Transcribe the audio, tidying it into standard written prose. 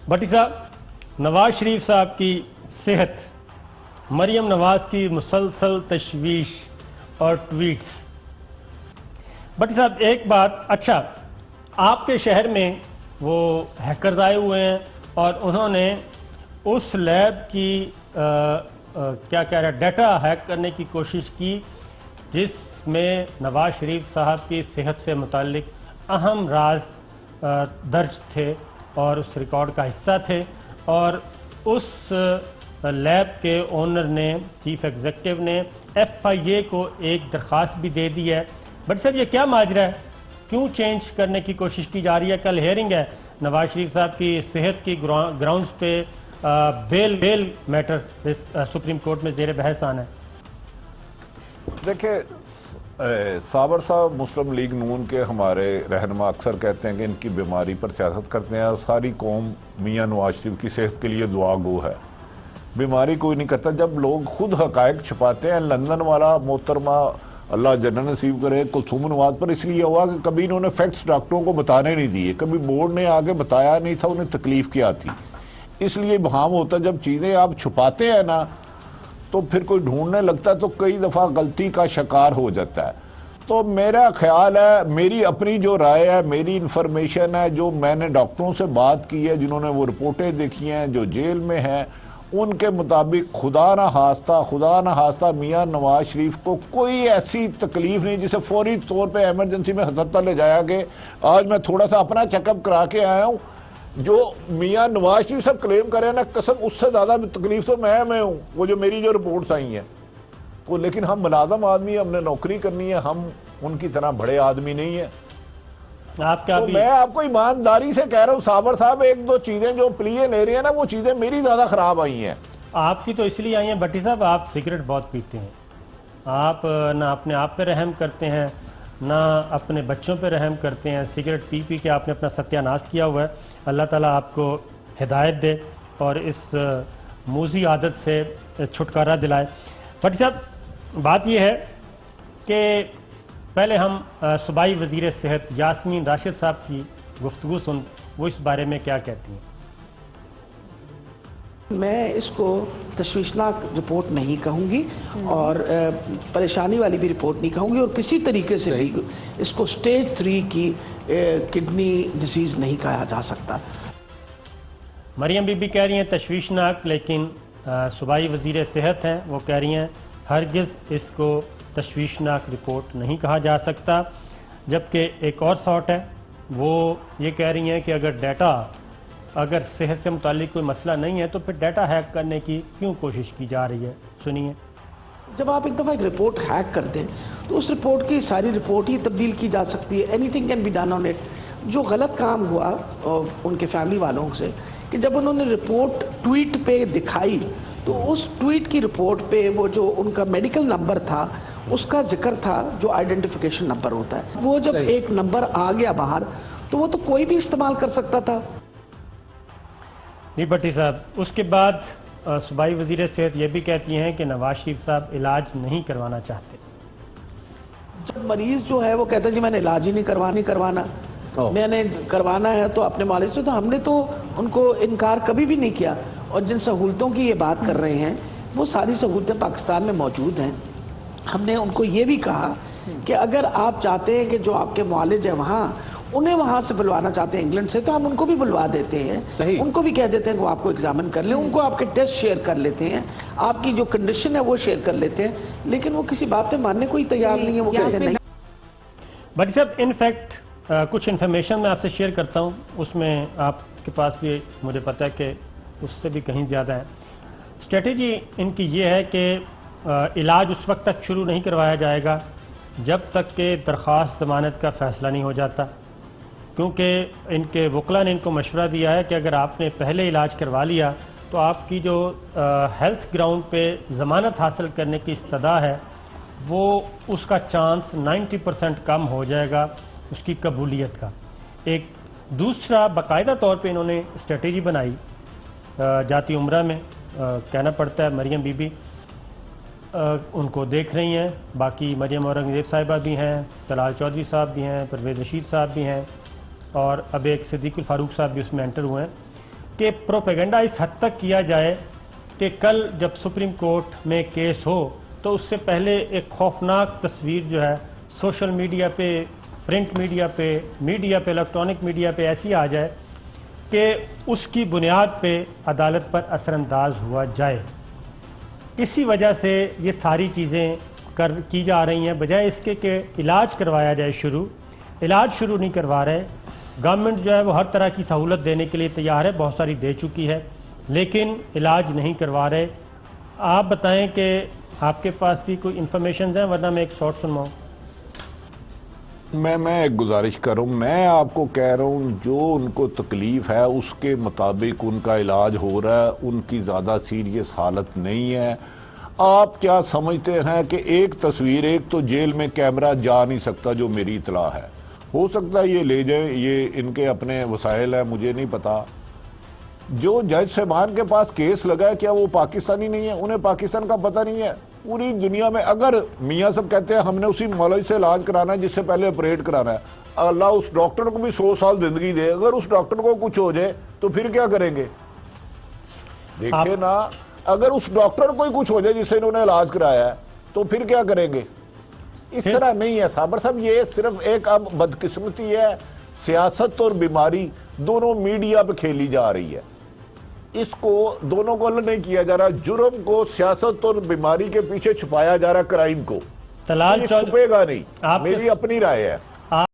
بٹی صاحب، نواز شریف صاحب کی صحت، مریم نواز کی مسلسل تشویش اور ٹویٹس۔ بٹی صاحب ایک بات، اچھا آپ کے شہر میں وہ ہیکرز آئے ہوئے ہیں اور انہوں نے اس لیب کی کیا کہہ رہا ہے ڈیٹا ہیک کرنے کی کوشش کی جس میں نواز شریف صاحب کی صحت سے متعلق اہم راز درج تھے اور اس ریکارڈ کا حصہ تھے، اور اس لیب کے اونر نے، چیف ایگزیکٹو نے FIA کو ایک درخواست بھی دے دی ہے۔ بٹ صاحب یہ کیا ماجرا ہے؟ کیوں چینج کرنے کی کوشش کی جا رہی ہے؟ کل ہیئرنگ ہے نواز شریف صاحب کی صحت کی گراؤنڈز پہ، بیل میٹر سپریم کورٹ میں زیر بحث آنا ہے۔ دیکھیں صابر صاحب مسلم لیگ نون کے ہمارے رہنما اکثر کہتے ہیں کہ ان کی بیماری پر سیاست کرتے ہیں اور ساری قوم میاں نواز شریف کی صحت کے لیے دعا گو ہے۔ بیماری کوئی نہیں کرتا جب لوگ خود حقائق چھپاتے ہیں۔ لندن والا محترمہ اللہ جنت نصیب کرے کلثوم نواز پر اس لیے ہوا کہ کبھی انہوں نے فیکٹس ڈاکٹروں کو بتانے نہیں دیے، کبھی بورڈ نے آگے بتایا نہیں تھا انہیں تکلیف کیا تھی، اس لیے ابہام ہوتا۔ جب چیزیں آپ چھپاتے ہیں نا تو پھر کوئی ڈھونڈنے لگتا ہے تو کئی دفعہ غلطی کا شکار ہو جاتا ہے۔ تو میرا خیال ہے، میری اپنی جو رائے ہے، میری انفارمیشن ہے، جو میں نے ڈاکٹروں سے بات کی ہے جنہوں نے وہ رپورٹیں دیکھی ہیں، جو جیل میں ہیں، ان کے مطابق خدا نہ خواستہ میاں نواز شریف کو کوئی ایسی تکلیف نہیں جسے فوری طور پہ ایمرجنسی میں ہسپتال لے جایا گیا۔ آج میں تھوڑا سا اپنا چیک اپ کرا کے آیا ہوں، جو میاں نواز شریف صاحب کلیم کرے نا، قسم اس سے زیادہ تکلیف تو میں ہوں، وہ جو میری جو رپورٹس آئی ہیں تو۔ لیکن ہم ملازم آدمی، ہم نے نوکری کرنی ہے، ہم ان کی طرح بڑے آدمی نہیں ہیں۔ تو میں آپ کو ایمانداری سے کہہ رہا ہوں صابر صاحب، ایک دو چیزیں جو پلیے لے رہے ہیں نا وہ چیزیں میری زیادہ خراب آئی ہیں۔ آپ کی تو اس لیے آئی ہیں بٹی صاحب، آپ سگریٹ بہت پیتے ہیں، آپ نہ اپنے آپ پہ رحم کرتے ہیں نہ اپنے بچوں پہ رحم کرتے ہیں، سگریٹ پی پی کے آپ نے اپنا ستیہ ناش کیا ہوا ہے۔ اللہ تعالیٰ آپ کو ہدایت دے اور اس موذی عادت سے چھٹکارا دلائے۔ بٹی صاحب بات یہ ہے کہ پہلے ہم صوبائی وزیر صحت یاسمین راشد صاحب کی گفتگو سن، وہ اس بارے میں کیا کہتی ہیں۔ میں اس کو تشویشناک رپورٹ نہیں کہوں گی اور پریشانی والی بھی رپورٹ نہیں کہوں گی، اور کسی طریقے سے بھی اس کو سٹیج 3 کی کڈنی ڈیزیز نہیں کہا جا سکتا۔ مریم بی بی کہہ رہی ہیں تشویشناک، لیکن صوبائی وزیر صحت ہیں، وہ کہہ رہی ہیں ہرگز اس کو تشویشناک رپورٹ نہیں کہا جا سکتا۔ جبکہ ایک اور ساٹ ہے، وہ یہ کہہ رہی ہیں کہ اگر صحت سے متعلق کوئی مسئلہ نہیں ہے تو پھر ڈیٹا ہیک کرنے کی کیوں کوشش کی جا رہی ہے، سنیے۔ جب آپ ایک دفعہ ایک رپورٹ ہیک کرتے ہیں تو اس رپورٹ کی ساری رپورٹ ہی تبدیل کی جا سکتی ہے۔ Anything can be done on it. جو غلط کام ہوا ان کے فیملی والوں سے کہ جب انہوں نے رپورٹ ٹویٹ پہ دکھائی تو اس ٹویٹ کی رپورٹ پہ وہ جو ان کا میڈیکل نمبر تھا اس کا ذکر تھا جو آئیڈینٹیفیکیشن نمبر ہوتا ہے۔ وہ جب ایک نمبر آ گیا باہر تو وہ تو کوئی بھی استعمال کر سکتا تھا۔ نہیں بٹی صاحب، اس کے بعد صوبائی وزیر صحت یہ بھی کہتی ہیں کہ نواز شریف صاحب علاج نہیں کروانا چاہتے۔ جب مریض جو ہے وہ کہتا ہے جی میں نے علاج ہی نہیں کروانا، میں نے کروانا ہے تو اپنے معالج سے، تو ہم نے تو ان کو انکار کبھی بھی نہیں کیا۔ اور جن سہولتوں کی یہ بات کر رہے ہیں وہ ساری سہولتیں پاکستان میں موجود ہیں۔ ہم نے ان کو یہ بھی کہا کہ اگر آپ چاہتے ہیں کہ جو آپ کے معالج ہیں وہاں انہیں وہاں سے بلوانا چاہتے ہیں انگلینڈ سے تو ہم ان کو بھی بلوا دیتے ہیں، ان کو بھی کہہ دیتے ہیں کہ وہ آپ کو ایگزامن کر لیں، ان کو آپ کے ٹیسٹ شیئر کر لیتے ہیں، آپ کی جو کنڈیشن ہے وہ شیئر کر لیتے ہیں، لیکن وہ کسی بات پہ ماننے کو ہی تیار نہیں ہے۔ وہ کہتے ہیں نہیں۔ بٹی صاحب انفیکٹ کچھ انفارمیشن میں آپ سے شیئر کرتا ہوں، اس میں آپ کے پاس بھی مجھے پتہ ہے کہ اس سے بھی کہیں زیادہ ہے۔ اسٹریٹجی ان کی یہ ہے کہ علاج اس وقت تک شروع نہیں کروایا جائے گا جب تک کہ درخواست ضمانت کا فیصلہ نہیں ہو جاتا، کیونکہ ان کے وکلا نے ان کو مشورہ دیا ہے کہ اگر آپ نے پہلے علاج کروا لیا تو آپ کی جو ہیلتھ گراؤنڈ پہ ضمانت حاصل کرنے کی استدعا ہے وہ اس کا چانس 90% کم ہو جائے گا اس کی قبولیت کا۔ ایک دوسرا باقاعدہ طور پہ انہوں نے اسٹریٹجی بنائی، جاتی عمرہ میں کہنا پڑتا ہے مریم بی بی ان کو دیکھ رہی ہیں، باقی مریم اورنگزیب صاحبہ بھی ہیں، طلال چودھری صاحب بھی ہیں، پرویز رشید صاحب بھی ہیں، اور اب ایک صدیق الفاروق صاحب بھی اس میں انٹر ہوئے ہیں۔ کہ پروپیگنڈا اس حد تک کیا جائے کہ کل جب سپریم کورٹ میں کیس ہو تو اس سے پہلے ایک خوفناک تصویر جو ہے سوشل میڈیا پہ، پرنٹ میڈیا پہ، الیکٹرانک میڈیا پہ ایسی آ جائے کہ اس کی بنیاد پہ عدالت پر اثر انداز ہوا جائے. اسی وجہ سے یہ ساری چیزیں کی جا رہی ہیں، بجائے اس کے کہ علاج کروایا جائے. علاج شروع نہیں کروا رہے. گورنمنٹ جو ہے وہ ہر طرح کی سہولت دینے کے لیے تیار ہے، بہت ساری دے چکی ہے، لیکن علاج نہیں کروا رہے. آپ بتائیں کہ آپ کے پاس بھی کوئی انفارمیشنز ہیں، ورنہ میں ایک شارٹ سنواؤں. میں ایک گزارش کروں، میں آپ کو کہہ رہا ہوں جو ان کو تکلیف ہے اس کے مطابق ان کا علاج ہو رہا ہے، ان کی زیادہ سیریس حالت نہیں ہے. آپ کیا سمجھتے ہیں کہ ایک تصویر، ایک تو جیل میں کیمرہ جا نہیں سکتا جو میری اطلاع ہے، ہو سکتا ہے یہ لے جائیں، یہ ان کے اپنے وسائل ہیں، مجھے نہیں پتا. جو جج صاحبان کے پاس کیس لگا ہے کیا وہ پاکستانی نہیں ہے؟ انہیں پاکستان کا پتہ نہیں ہے؟ پوری دنیا میں اگر میاں صاحب کہتے ہیں ہم نے اسی مولوی سے علاج کرانا ہے جس سے پہلے آپریٹ کرانا ہے، اللہ اس ڈاکٹر کو بھی 100 سال زندگی دے، اگر اس ڈاکٹر کو کچھ ہو جائے تو پھر کیا کریں گے؟ دیکھیں نا، اگر اس ڈاکٹر کو ہی کچھ ہو جائے جس سے انہوں نے علاج کرایا ہے تو پھر کیا کریں گے؟ اس طرح نہیں ہے صابر صاحب، یہ صرف ایک اب بدقسمتی ہے. سیاست اور بیماری دونوں میڈیا پہ کھیلی جا رہی ہے، اس کو دونوں کو الگ نہیں کیا جا رہا. جرم کو سیاست اور بیماری کے پیچھے چھپایا جا رہا، کرائم کو طلال چھپے گا نہیں، میری اپنی رائے ہے.